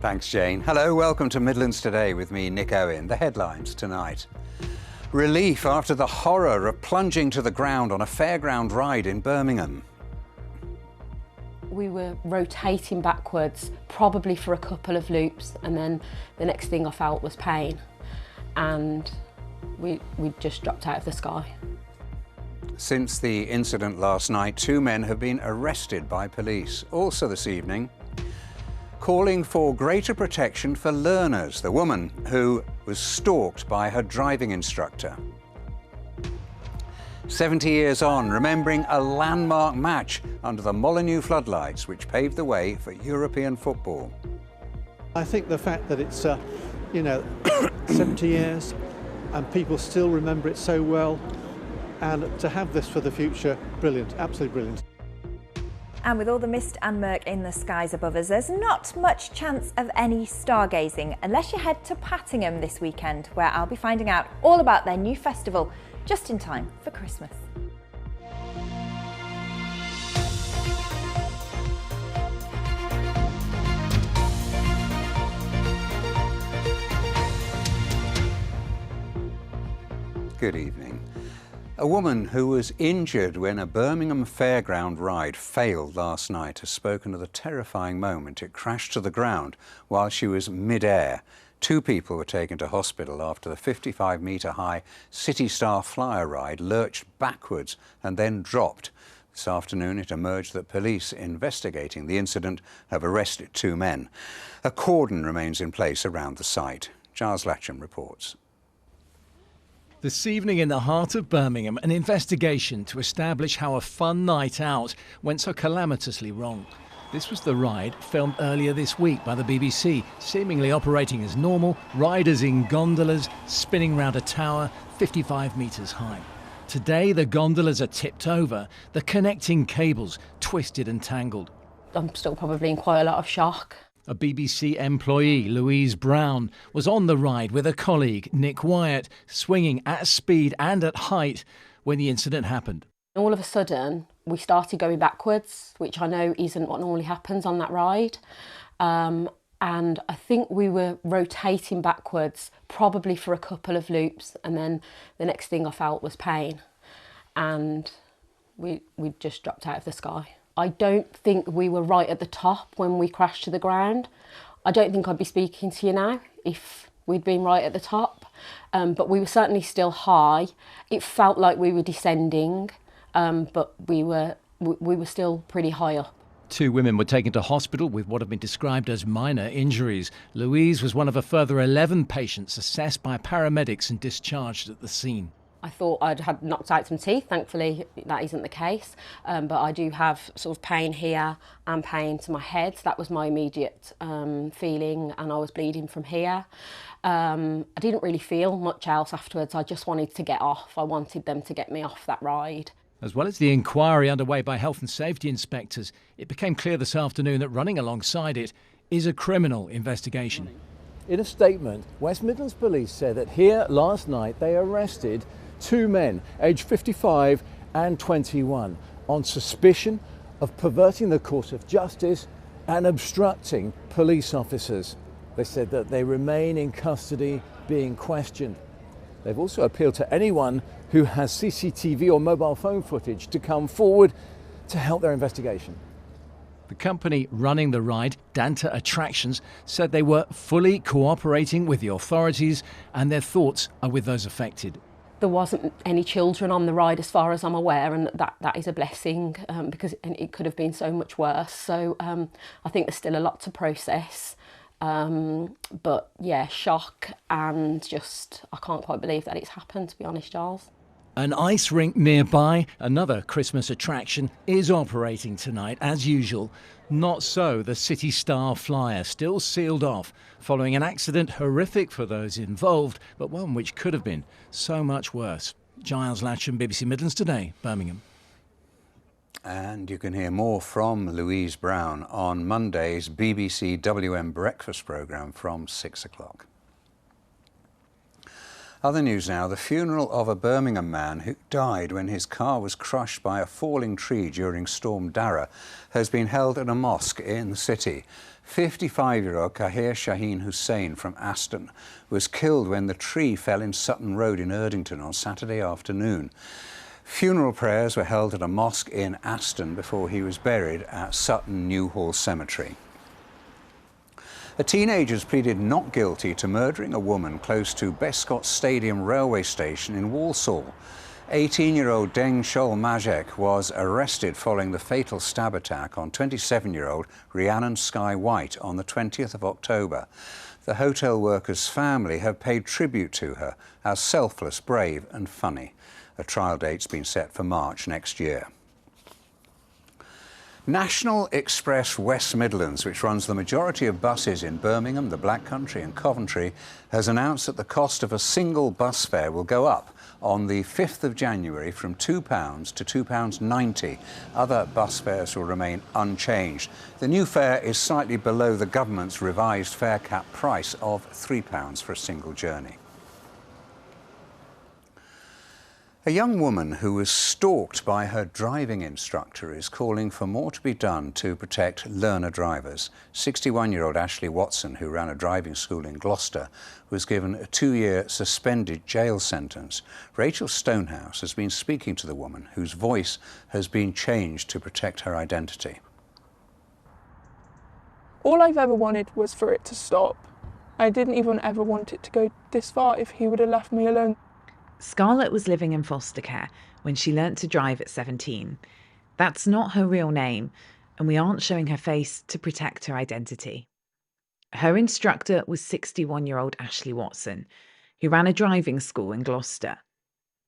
Thanks, Jane. Hello, welcome to Midlands Today with me, Nick Owen. The headlines tonight. Relief after the horror of plunging to the ground on a fairground ride in Birmingham. We were rotating backwards, probably for a couple of loops, and then the next thing I felt was pain. And we just dropped out of the sky. Since the incident last night, 2 men have been arrested by police. Also this evening, calling for greater protection for learners, the woman who was stalked by her driving instructor. 70 years on, remembering a landmark match under the Molyneux floodlights, which paved the way for European football. I think the fact that it's, 70 years and people still remember it so well, and to have this for the future, brilliant, absolutely brilliant. And with all the mist and murk in the skies above us, there's not much chance of any stargazing unless you head to Pattingham this weekend, where I'll be finding out all about their new festival just in time for Christmas. Good evening. A woman who was injured when a Birmingham fairground ride failed last night has spoken of the terrifying moment it crashed to the ground while she was mid-air. 2 people were taken to hospital after the 55-metre-high City Star Flyer ride lurched backwards and then dropped. This afternoon it emerged that police investigating the incident have arrested 2 men. A cordon remains in place around the site. Giles Latcham reports. This evening in the heart of Birmingham, an investigation to establish how a fun night out went so calamitously wrong. This was the ride filmed earlier this week by the BBC, seemingly operating as normal, riders in gondolas spinning round a tower 55 metres high. Today the gondolas are tipped over, the connecting cables twisted and tangled. I'm still probably in quite a lot of shock. A BBC employee, Louise Brown, was on the ride with a colleague, Nick Wyatt, swinging at speed and at height when the incident happened. All of a sudden, we started going backwards, which I know isn't what normally happens on that ride. And I think we were rotating backwards, probably for a couple of loops, and then the next thing I felt was pain. And we just dropped out of the sky. I don't think we were right at the top when we crashed to the ground. I don't think I'd be speaking to you now if we'd been right at the top, but we were certainly still high. It felt like we were descending, but we were still pretty high up. 2 women were taken to hospital with what have been described as minor injuries. Louise was one of a further 11 patients assessed by paramedics and discharged at the scene. I thought I'd had knocked out some teeth. Thankfully, that isn't the case. But I do have sort of pain here and pain to my head. That was my immediate feeling, and I was bleeding from here. I didn't really feel much else afterwards. I just wanted to get off. I wanted them to get me off that ride. As well as the inquiry underway by health and safety inspectors, it became clear this afternoon that running alongside it is a criminal investigation. In a statement, West Midlands Police said that here last night they arrested 2 men, aged 55 and 21, on suspicion of perverting the course of justice and obstructing police officers. They said that they remain in custody being questioned. They've also appealed to anyone who has CCTV or mobile phone footage to come forward to help their investigation. The company running the ride, Danta Attractions, said they were fully cooperating with the authorities and their thoughts are with those affected. There wasn't any children on the ride as far as I'm aware, and that is a blessing because it could have been so much worse. So I think there's still a lot to process. But yeah, shock and just, I can't quite believe that it's happened, to be honest, Giles. An ice rink nearby, another Christmas attraction, is operating tonight as usual. Not so the City Star Flyer, still sealed off following an accident horrific for those involved, but one which could have been so much worse. Giles Latcham, BBC Midlands Today, Birmingham. And you can hear more from Louise Brown on Monday's BBC WM Breakfast programme from 6 o'clock. Other news now, the funeral of a Birmingham man who died when his car was crushed by a falling tree during Storm Dara has been held at a mosque in the city. 55-year-old Kahir Shaheen Hussain from Aston was killed when the tree fell in Sutton Road in Erdington on Saturday afternoon. Funeral prayers were held at a mosque in Aston before he was buried at Sutton Newhall Cemetery. A teenager has pleaded not guilty to murdering a woman close to Bescot Stadium railway station in Walsall. 18-year-old Deng Shol Majek was arrested following the fatal stab attack on 27-year-old Rhiannon Skye White on the 20th of October. The hotel worker's family have paid tribute to her as selfless, brave and funny. A trial date's been set for March next year. National Express West Midlands, which runs the majority of buses in Birmingham, the Black Country and Coventry, has announced that the cost of a single bus fare will go up on the 5th of January from £2 to £2.90. Other bus fares will remain unchanged. The new fare is slightly below the government's revised fare cap price of £3 for a single journey. A young woman who was stalked by her driving instructor is calling for more to be done to protect learner drivers. 61-year-old Ashley Watson, who ran a driving school in Gloucester, was given a 2-year suspended jail sentence. Rachel Stonehouse has been speaking to the woman, whose voice has been changed to protect her identity. All I've ever wanted was for it to stop. I didn't even ever want it to go this far if he would have left me alone. Scarlett was living in foster care when she learnt to drive at 17. That's not her real name, and we aren't showing her face to protect her identity. Her instructor was 61-year-old Ashley Watson, who ran a driving school in Gloucester.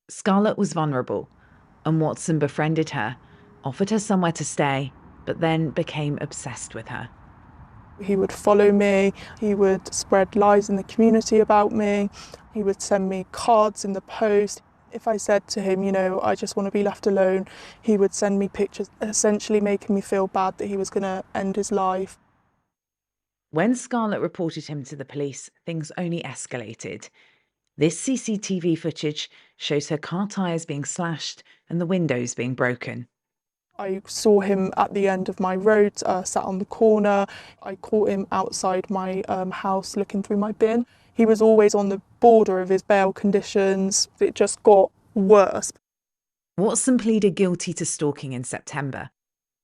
Scarlett was vulnerable, and Watson befriended her, offered her somewhere to stay, but then became obsessed with her. He would follow me, he would spread lies in the community about me, he would send me cards in the post. If I said to him, I just want to be left alone, he would send me pictures, essentially making me feel bad that he was going to end his life. When Scarlett reported him to the police, things only escalated. This CCTV footage shows her car tyres being slashed and the windows being broken. I saw him at the end of my road, sat on the corner. I caught him outside my house looking through my bin. He was always on the border of his bail conditions. It just got worse. Watson pleaded guilty to stalking in September.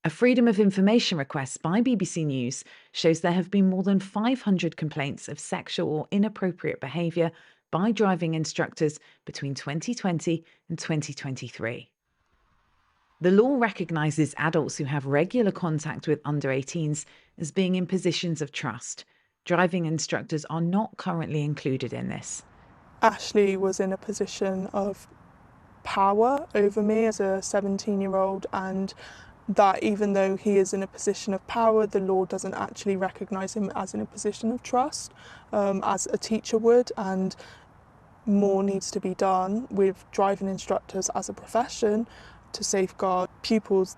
A Freedom of Information request by BBC News shows there have been more than 500 complaints of sexual or inappropriate behaviour by driving instructors between 2020 and 2023. The law recognises adults who have regular contact with under 18s as being in positions of trust. Driving instructors are not currently included in this. Ashley was in a position of power over me as a 17-year-old, and that even though he is in a position of power, the law doesn't actually recognise him as in a position of trust, as a teacher would, and more needs to be done with driving instructors as a profession to safeguard pupils.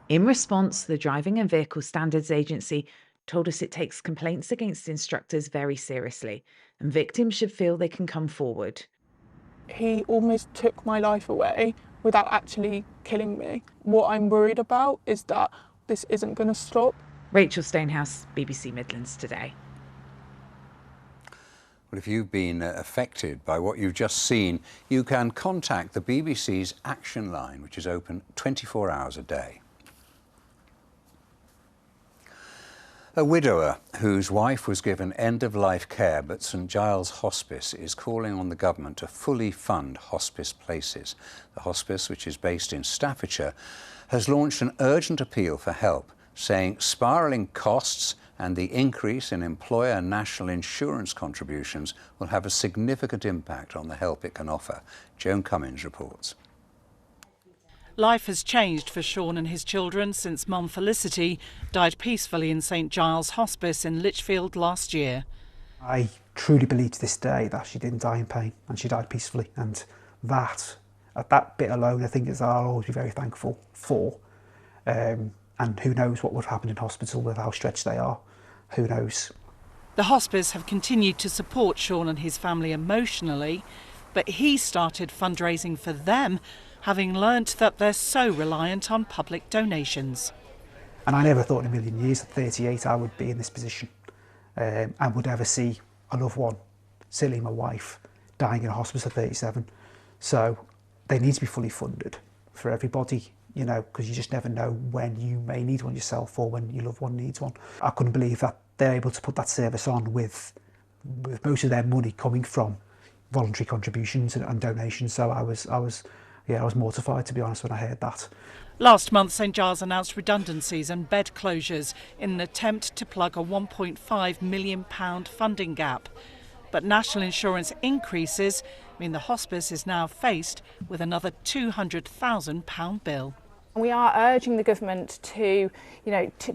In response, the Driving and Vehicle Standards Agency told us it takes complaints against instructors very seriously, and victims should feel they can come forward. He almost took my life away without actually killing me. What I'm worried about is that this isn't going to stop. Rachel Stonehouse, BBC Midlands Today. Well, if you've been affected by what you've just seen, you can contact the BBC's Action Line, which is open 24 hours a day. A widower whose wife was given end-of-life care but St Giles Hospice is calling on the government to fully fund hospice places. The hospice, which is based in Staffordshire, has launched an urgent appeal for help, saying spiralling costs and the increase in employer national insurance contributions will have a significant impact on the help it can offer. Joan Cummins reports. Life has changed for Sean and his children since Mum Felicity died peacefully in St Giles Hospice in Lichfield last year. I truly believe to this day that she didn't die in pain and she died peacefully, and that, at that bit alone, I think is I'll always be very thankful for. And who knows what would happen in hospital with how stretched they are. Who knows? The hospice have continued to support Sean and his family emotionally, but he started fundraising for them, having learnt that they're so reliant on public donations. And I never thought in a million years at 38 I would be in this position and would ever see a loved one, certainly my wife, dying in a hospice at 37. So they need to be fully funded for everybody, you know, because you just never know when you may need one yourself or when your loved one needs one. I couldn't believe that they're able to put that service on with most of their money coming from voluntary contributions and donations. So I was mortified, to be honest, when I heard that. Last month, St Giles announced redundancies and bed closures in an attempt to plug a £1.5 million funding gap. But national insurance increases mean the hospice is now faced with another £200,000 bill. We are urging the government to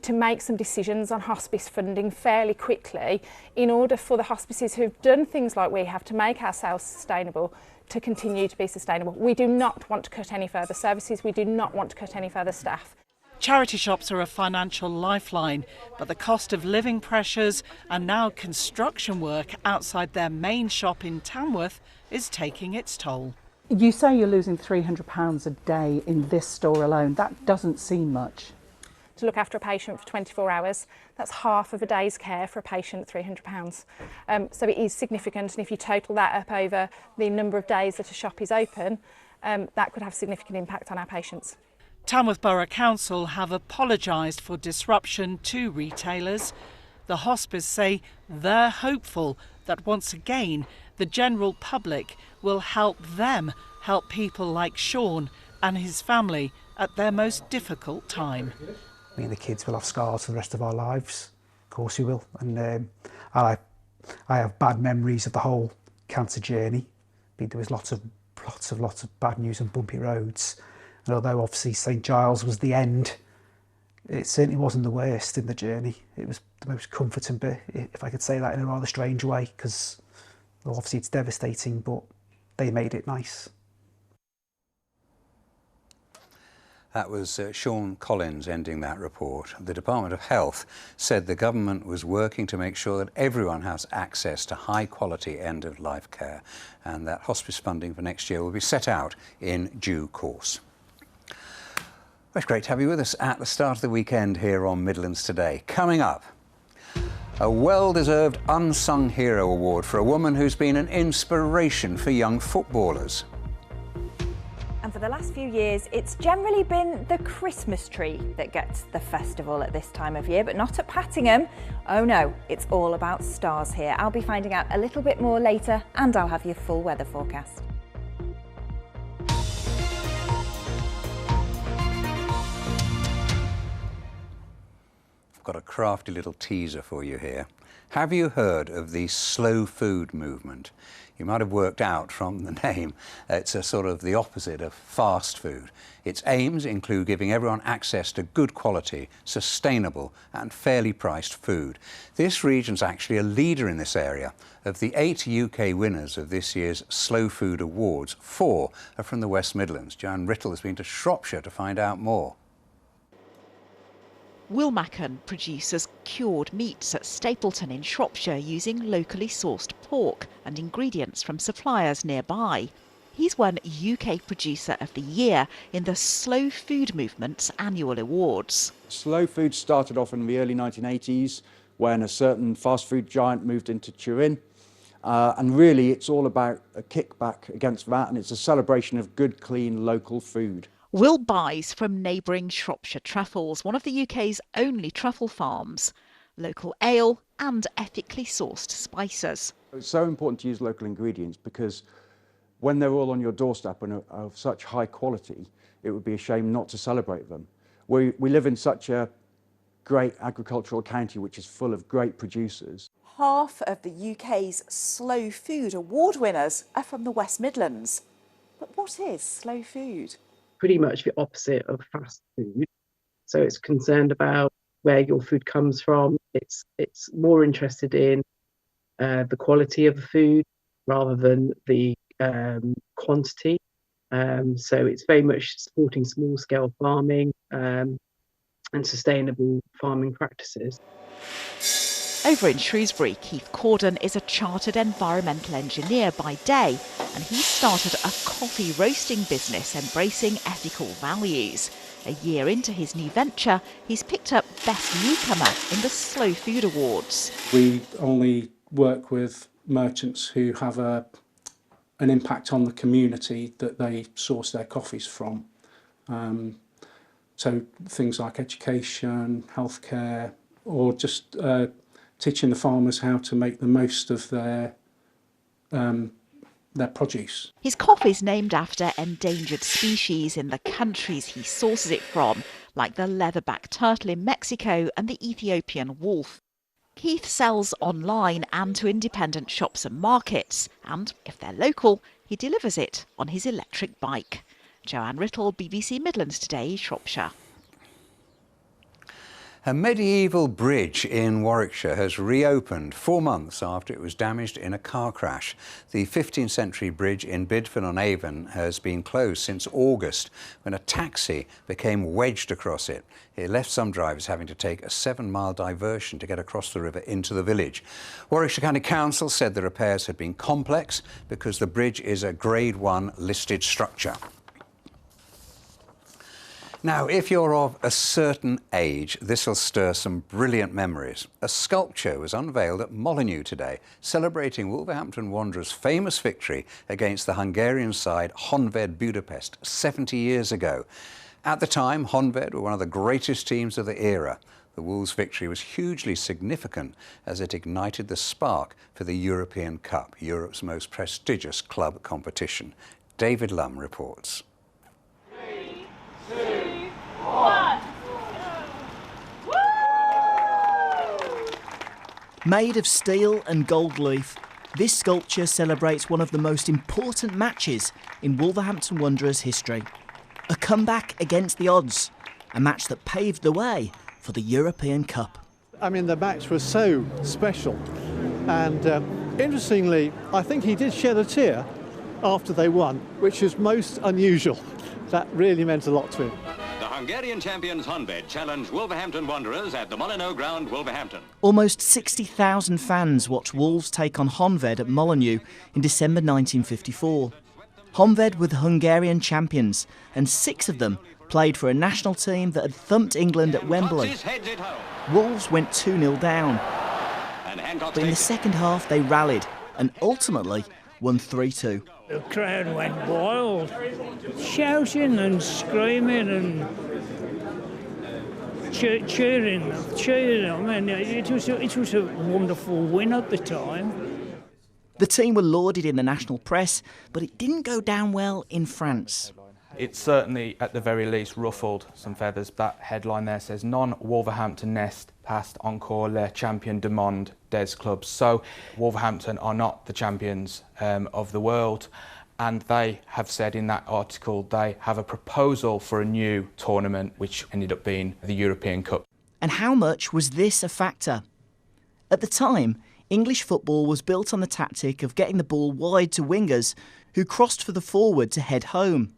make some decisions on hospice funding fairly quickly in order for the hospices who've done things like we have to make ourselves sustainable to continue to be sustainable. We do not want to cut any further services. We do not want to cut any further staff. Charity shops are a financial lifeline, but the cost of living pressures and now construction work outside their main shop in Tamworth is taking its toll. You say you're losing £300 a day in this store alone. That doesn't seem much. To look after a patient for 24 hours, that's half of a day's care for a patient at £300. So it is significant, and if you total that up over the number of days that a shop is open, that could have significant impact on our patients. Tamworth Borough Council have apologised for disruption to retailers. The hospice say they're hopeful that once again the general public will help them help people like Sean and his family at their most difficult time. Me and the kids will have scars for the rest of our lives. Of course we will. And I have bad memories of the whole cancer journey. There was lots of bad news and bumpy roads. And although obviously St Giles was the end, it certainly wasn't the worst in the journey. It was the most comforting bit, if I could say that in a rather strange way, because well, obviously it's devastating, but they made it nice. That was Sean Collins ending that report. The Department of Health said the government was working to make sure that everyone has access to high-quality end-of-life care, and that hospice funding for next year will be set out in due course. Well, it's great to have you with us at the start of the weekend here on Midlands Today. Coming up, a well-deserved Unsung Hero Award for a woman who's been an inspiration for young footballers. And for the last few years, it's generally been the Christmas tree that gets the festival at this time of year, but not at Pattingham. Oh no, it's all about stars here. I'll be finding out a little bit more later, and I'll have your full weather forecast. Got a crafty little teaser for you here. Have you heard of the slow food movement? You might have worked out from the name, it's a sort of the opposite of fast food. Its aims include giving everyone access to good quality, sustainable and fairly priced food. This region's actually a leader in this area. Of the 8 UK winners of this year's Slow Food Awards, 4 are from the West Midlands. Joanne Riddle has been to Shropshire to find out more. Wolverhampton produces cured meats at Stapleton in Shropshire using locally sourced pork and ingredients from suppliers nearby. He's won UK Producer of the Year in the Slow Food Movement's annual awards. Slow food started off in the early 1980s when a certain fast food giant moved into Turin. And really it's all about a kickback against that, and it's a celebration of good, clean, local food. Will buys from neighbouring Shropshire Truffles, one of the UK's only truffle farms. Local ale and ethically sourced spices. It's so important to use local ingredients because when they're all on your doorstep and are of such high quality, it would be a shame not to celebrate them. We live in such a great agricultural county which is full of great producers. Half of the UK's Slow Food Award winners are from the West Midlands. But what is slow food? Pretty much the opposite of fast food. So it's concerned about where your food comes from. It's more interested in the quality of the food rather than the quantity. So it's very much supporting small-scale farming and sustainable farming practices. Over in Shrewsbury, Keith Corden is a chartered environmental engineer by day, and he's started a coffee roasting business embracing ethical values. A year into his new venture, he's picked up Best Newcomer in the Slow Food Awards. We only work with merchants who have an impact on the community that they source their coffees from. So things like education, healthcare, or just teaching the farmers how to make the most of their produce. His coffee's named after endangered species in the countries he sources it from, like the leatherback turtle in Mexico and the Ethiopian wolf. Keith sells online and to independent shops and markets, and if they're local, he delivers it on his electric bike. Joanne Riddle, BBC Midlands Today, Shropshire. A medieval bridge in Warwickshire has reopened 4 months after it was damaged in a car crash. The 15th century bridge in Bidford-on-Avon has been closed since August when a taxi became wedged across it. It left some drivers having to take a 7-mile diversion to get across the river into the village. Warwickshire County Council said the repairs had been complex because the bridge is a Grade 1 listed structure. Now, if you're of a certain age, this will stir some brilliant memories. A sculpture was unveiled at Molineux today, celebrating Wolverhampton Wanderers' famous victory against the Hungarian side Honvéd Budapest 70 years ago. At the time, Honvéd were one of the greatest teams of the era. The Wolves' victory was hugely significant as it ignited the spark for the European Cup, Europe's most prestigious club competition. David Lum reports. 3, 2, 1. Made of steel and gold leaf, this sculpture celebrates one of the most important matches in Wolverhampton Wanderers' history. A comeback against the odds, a match that paved the way for the European Cup. I mean, the match was so special, and interestingly, I think he did shed a tear after they won, which is most unusual. That really meant a lot to him. The Hungarian champions Honvéd challenge Wolverhampton Wanderers at the Molineux ground, Wolverhampton. Almost 60,000 fans watched Wolves take on Honvéd at Molineux in December 1954. Honvéd were the Hungarian champions, and 6 of them played for a national team that had thumped England at Wembley. Wolves went 2-0 down, but in the second half they rallied and ultimately won 3-2. The crowd went wild, shouting and screaming and cheering. I mean, it was a wonderful win at the time. The team were lauded in the national press, but it didn't go down well in France. It certainly, at the very least, ruffled some feathers. That headline there says, non-Wolverhampton nest passed encore le champion du monde des clubs. So Wolverhampton are not the champions of the world. And they have said in that article they have a proposal for a new tournament, which ended up being the European Cup. And how much was this a factor? At the time, English football was built on the tactic of getting the ball wide to wingers who crossed for the forward to head home.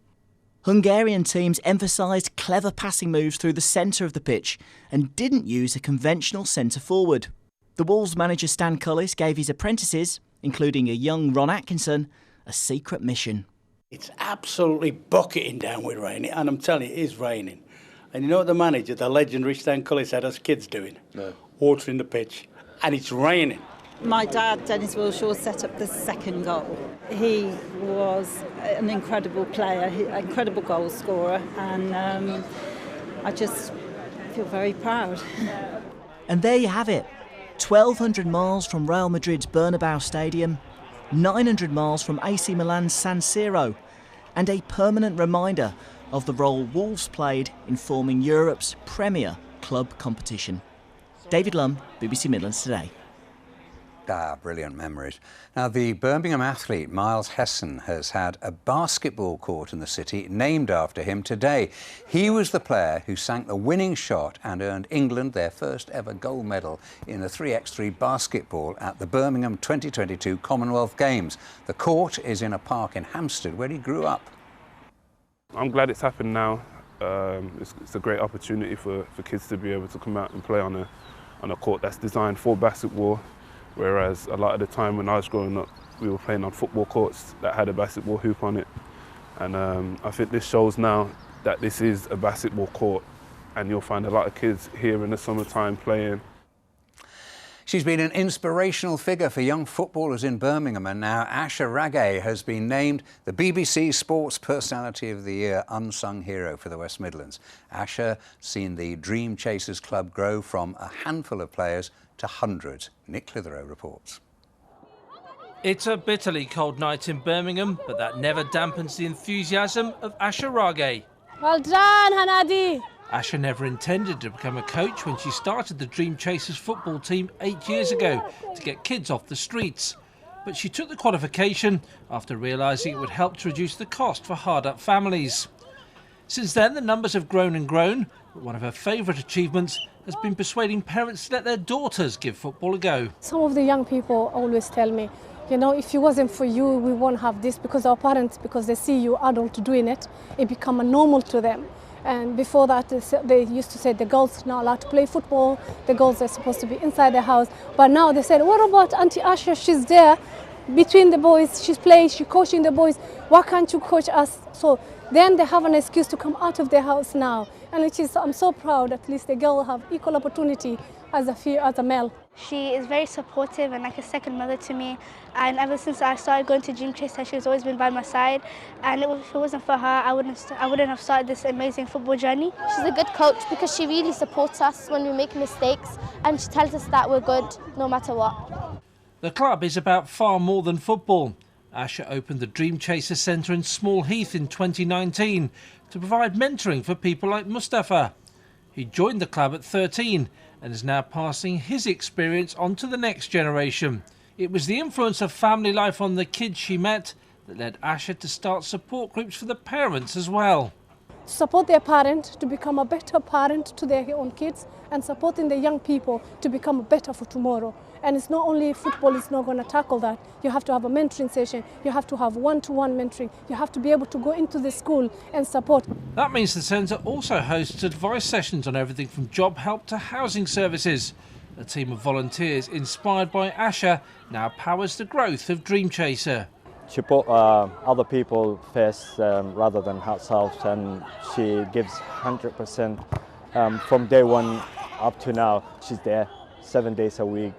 Hungarian teams emphasised clever passing moves through the centre of the pitch and didn't use a conventional centre-forward. The Wolves manager Stan Cullis gave his apprentices, including a young Ron Atkinson, a secret mission. It's absolutely bucketing down with rain, and I'm telling you, it is raining. And you know what the manager, the legendary Stan Cullis, had us kids doing? No. Watering the pitch. And it's raining. My dad, Dennis Wilshaw, set up the second goal. He was an incredible player, an incredible goal scorer, and I just feel very proud. And there you have it, 1,200 miles from Real Madrid's Bernabeu Stadium, 900 miles from AC Milan's San Siro, and a permanent reminder of the role Wolves played in forming Europe's premier club competition. David Lum, BBC Midlands Today. Brilliant memories. Now, the Birmingham athlete Miles Hesson has had a basketball court in the city named after him today. He was the player who sank the winning shot and earned England their first ever gold medal in the 3x3 basketball at the Birmingham 2022 Commonwealth Games. The court is in a park in Hampstead where he grew up. I'm glad it's happened now. It's a great opportunity for kids to be able to come out and play on on a court that's designed for basketball, whereas a lot of the time when I was growing up, we were playing on football courts that had a basketball hoop on it. And I think this shows now that this is a basketball court, and you'll find a lot of kids here in the summertime playing. She's been an inspirational figure for young footballers in Birmingham, and now Asha Ragay has been named the BBC Sports Personality of the Year Unsung Hero for the West Midlands. Asha seen the Dream Chasers Club grow from a handful of players to hundreds. Nick Clitheroe reports. It's a bitterly cold night in Birmingham, but that never dampens the enthusiasm of Asha Ragay. Well done, Hanadi! Asha never intended to become a coach when she started the Dream Chasers football team 8 years ago to get kids off the streets. But she took the qualification after realising it would help to reduce the cost for hard-up families. Since then, the numbers have grown and grown, but one of her favourite achievements has been persuading parents to let their daughters give football a go. Some of the young people always tell me, you know, if it wasn't for you, we won't have this, because our parents, because they see you adult doing it, it become a normal to them. And before that, they used to say the girls are not allowed to play football, the girls are supposed to be inside the house. But now they said, what about Auntie Asha? She's there between the boys, she's playing, she's coaching the boys. Why can't you coach us? So then they have an excuse to come out of their house now. And which is, I'm so proud, at least the girl have equal opportunity as a male. She is very supportive and like a second mother to me, and ever since I started going to Dream Chaser, she's always been by my side, and if it wasn't for her, I wouldn't have started this amazing football journey. She's a good coach because she really supports us when we make mistakes, and she tells us that we're good no matter what. The club is about far more than football. Asha opened the Dream Chaser Centre in Small Heath in 2019 to provide mentoring for people like Mustafa. He joined the club at 13 and is now passing his experience on to the next generation. It was the influence of family life on the kids she met that led Asha to start support groups for the parents as well. Support their parent to become a better parent to their own kids, and supporting the young people to become better for tomorrow. And it's not only football is not going to tackle that. You have to have a mentoring session, you have to have one-to-one mentoring, you have to be able to go into the school and support. That means the centre also hosts advice sessions on everything from job help to housing services. A team of volunteers inspired by Asha now powers the growth of Dream Chaser. She put other people first rather than herself, and she gives 100% from day one up to now. She's there 7 days a week,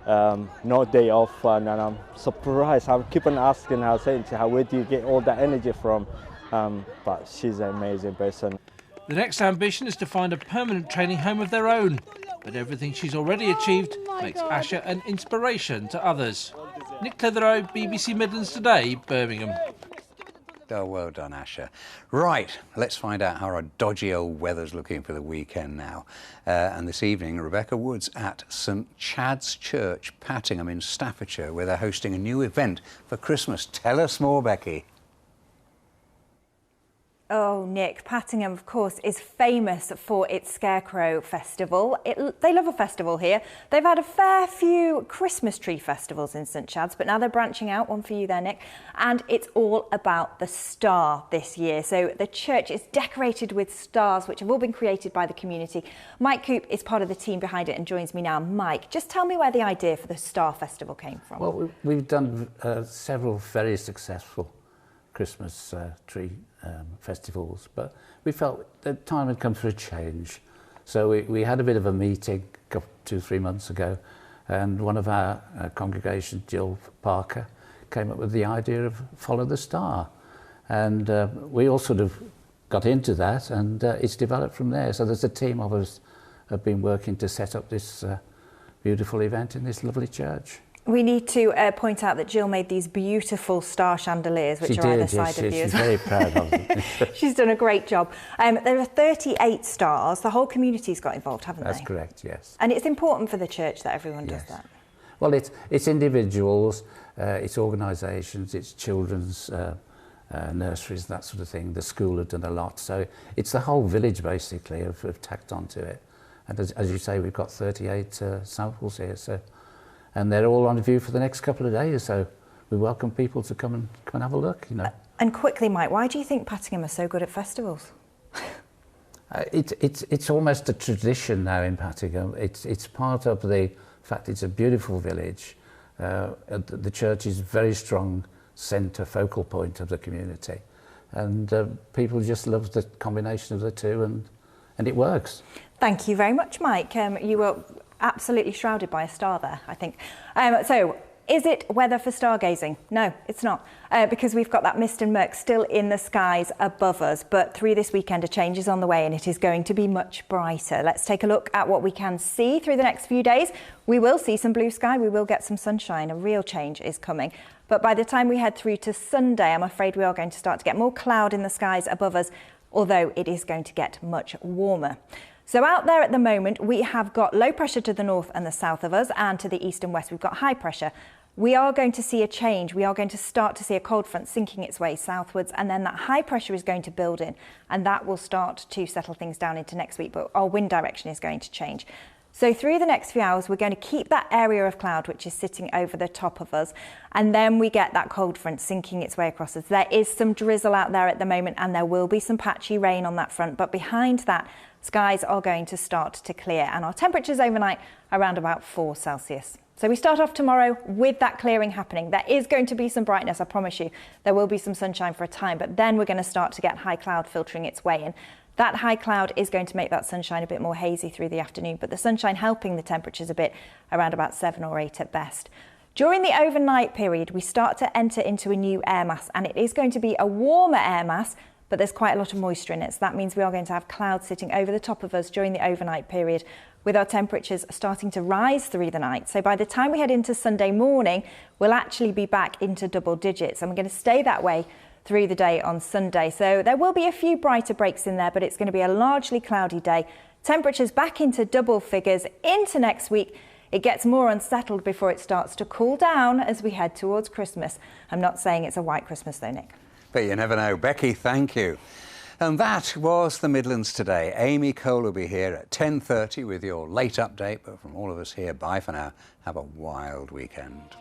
no day off, and I'm surprised. I keep on asking her, saying to her, where do you get all that energy from? But she's an amazing person. The next ambition is to find a permanent training home of their own, but everything she's already achieved makes Asha an inspiration to others. Nick Clitheroe, BBC Midlands Today, Birmingham. Oh, well done, Asha. Right, let's find out how our dodgy old weather's looking for the weekend now. And this evening, Rebecca Wood's at St Chad's Church, Pattingham in Staffordshire, where they're hosting a new event for Christmas. Tell us more, Becky. Oh, Nick, Pattingham, of course, is famous for its Scarecrow Festival. They love a festival here. They've had a fair few Christmas tree festivals in St Chad's, but now they're branching out, one for you there, Nick, and it's all about the star this year. So the church is decorated with stars, which have all been created by the community. Mike Coop is part of the team behind it and joins me now. Mike, just tell me where the idea for the Star Festival came from. Well, we've done several very successful Christmas tree festivals, but we felt the time had come for a change. So we had a bit of a meeting 2-3 months ago, and one of our congregation, Jill Parker, came up with the idea of Follow the Star. And we all sort of got into that, and it's developed from there. So there's a team of us have been working to set up this beautiful event in this lovely church. We need to point out that Jill made these beautiful star chandeliers, which are either side of you. She's very proud of them. She's done a great job. There are 38 stars. The whole community's got involved, haven't they? That's correct, yes. And it's important for the church that everyone does that. Well, it's individuals, it's organisations, it's children's nurseries, that sort of thing. The school have done a lot. So it's the whole village, basically, have tacked onto it. And as you say, we've got 38 samples here. And they're all on view for the next couple of days, so we welcome people to come and have a look, you know. And quickly, Mike, why do you think Pattingham are so good at festivals? It's almost a tradition now in Pattingham. It's part of the fact it's a beautiful village. The church is a very strong centre, focal point of the community. And people just love the combination of the two, and it works. Thank you very much, Mike. You were absolutely shrouded by a star there, I think. So, is it weather for stargazing? No, it's not, because we've got that mist and murk still in the skies above us. But through this weekend, a change is on the way and it is going to be much brighter. Let's take a look at what we can see through the next few days. We will see some blue sky, we will get some sunshine. A real change is coming. But by the time we head through to Sunday, I'm afraid we are going to start to get more cloud in the skies above us, although it is going to get much warmer. So out there at the moment, we have got low pressure to the north and the south of us, and to the east and west, we've got high pressure. We are going to see a change. We are going to start to see a cold front sinking its way southwards, and then that high pressure is going to build in, and that will start to settle things down into next week, but our wind direction is going to change. So through the next few hours, we're going to keep that area of cloud which is sitting over the top of us, and then we get that cold front sinking its way across us. There is some drizzle out there at the moment, and there will be some patchy rain on that front, but behind that, skies are going to start to clear, and our temperatures overnight around about 4 Celsius. So we start off tomorrow with that clearing happening. There is going to be some brightness, I promise you. There will be some sunshine for a time, but then we're going to start to get high cloud filtering its way in. That high cloud is going to make that sunshine a bit more hazy through the afternoon, but the sunshine helping the temperatures a bit, around about 7 or 8 at best. During the overnight period, we start to enter into a new air mass, and it is going to be a warmer air mass, but there's quite a lot of moisture in it. So that means we are going to have clouds sitting over the top of us during the overnight period, with our temperatures starting to rise through the night. So by the time we head into Sunday morning, we'll actually be back into double digits, and we're going to stay that way through the day on Sunday. So there will be a few brighter breaks in there, but it's going to be a largely cloudy day. Temperatures back into double figures into next week. It gets more unsettled before it starts to cool down as we head towards Christmas. I'm not saying it's a white Christmas though, Nick. But you never know. Becky, thank you. And that was the Midlands Today. Amy Cole will be here at 10:30 with your late update. But from all of us here, bye for now. Have a wild weekend.